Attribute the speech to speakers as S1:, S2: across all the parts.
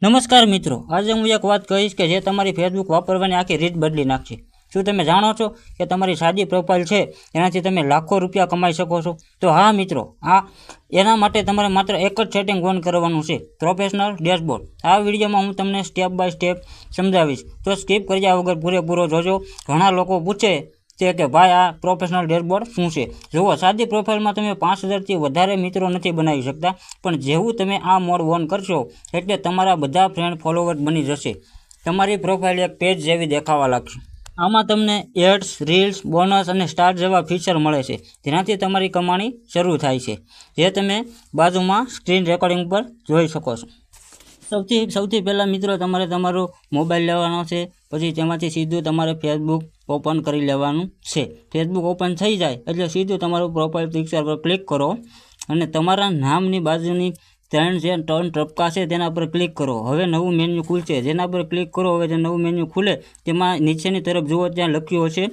S1: નમસ્કાર મિત્રો, આજે હું એક વાત કહીશ કે જે તમારી ફેસબુક વાપરવાની આખી રીત બદલી નાખશે। શું તમે જાણો છો કે તમારી સાદી પ્રોફાઇલ છે એનાથી તમે લાખો રૂપિયા કમાઈ શકો છો? તો હા મિત્રો, એના માટે તમારે માત્ર એક જ સેટિંગ ઓન કરવાનું છે, પ્રોફેશનલ ડેશબોર્ડ। આ વિડીયોમાં હું તમને સ્ટેપ બાય સ્ટેપ સમજાવીશ, તો સ્કીપ કર્યા વગર પૂરેપૂરો જોજો। ઘણા લોકો પૂછે છે કે ભાઈ આ પ્રોફેશનલ ડેશબોર્ડ શું છે? જુઓ, સાદી પ્રોફાઇલમાં તમે 5000થી વધારે મિત્રો નથી બનાવી શકતા, પણ જેવું તમે આ મોડ ઓન કરશો એટલે તમારા બધા ફ્રેન્ડ ફોલોવર બની જશે। તમારી પ્રોફાઇલ એક પેજ જેવી દેખાવા લાગશે। આમાં તમને એડ્સ, રીલ્સ, બોનસ અને સ્ટાર જેવા ફીચર મળે છે, જેનાથી તમારી કમાણી શરૂ થાય છે, જે તમે બાજુમાં સ્ક્રીન રેકોર્ડિંગ પર જોઈ શકો છો। સૌથી પહેલાં મિત્રો, તમારે તમારો મોબાઈલ લેવાનો છે, પછી તેમાંથી સીધું તમારે ફેસબુક ઓપન કરી લેવાનું છે। ફેસબુક ઓપન થઈ જાય એટલે સીધું તમારું પ્રોફાઇલ પિક્ચર પર ક્લિક કરો અને તમારા નામની બાજુની ત્રણ ટપકા છે તેના પર ક્લિક કરો। હવે નવું મેન્યુ ખુલશે, જેના પર ક્લિક કરો। હવે જે નવું મેન્યુ ખુલે તેમાં નીચેની તરફ જુઓ, ત્યાં લખ્યું હશે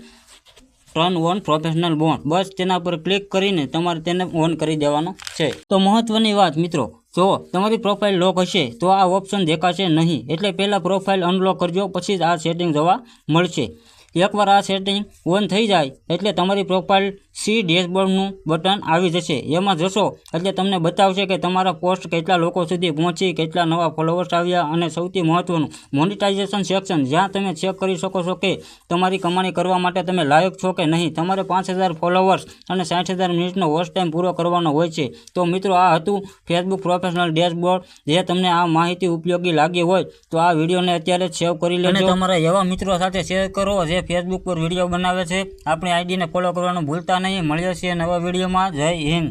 S1: ટર્ન ઓન પ્રોફેશનલ મોડ, બસ તેના પર ક્લિક કરીને તમારે તેને ઓન કરી દેવાનો છે। તો મહત્વની વાત મિત્રો, જો તમારી પ્રોફાઇલ લોક હશે તો આ ઓપ્શન દેખાશે નહીં, એટલે પહેલાં પ્રોફાઇલ અનલોક કરજો, પછી જ આ સેટિંગ જોવા મળશે। એકવાર આ સેટિંગ ઓન થઈ જાય એટલે તમારી પ્રોફાઇલ સી ડેશબોર્ડનું બટન આવી જશે। એમાં જશો એટલે તમને બતાવશે કે તમારા પોસ્ટ કેટલા લોકો સુધી પહોંચી, કેટલા નવા ફોલોવર્સ આવ્યા, અને સૌથી મહત્વનું મોનિટાઇઝેશન સેક્શન, જ્યાં તમે ચેક કરી શકો છો કે તમારી કમાણી કરવા માટે તમે લાયક છો કે નહીં। તમારે 5000 ફોલોવર્સ અને 60000 મિનિટનો વોચ ટાઈમ પૂરો કરવાનો હોય છે। તો મિત્રો, આ હતું ફેસબુક પ્રોફેશનલ ડેશબોર્ડ। જે તમને આ માહિતી ઉપયોગી લાગી હોય તો આ વિડીયોને અત્યારે જ સેવ કરી લેજો અને તમારા એવા મિત્રો સાથે શેર કરો જે ફેસબુક પર વિડીયો બનાવે છે। આપણી આઈડીને ફોલો કરવાનું ભૂલતા નહીં। મળીએ છીએ નવા વિડીયોમાં। જય હિન્દ।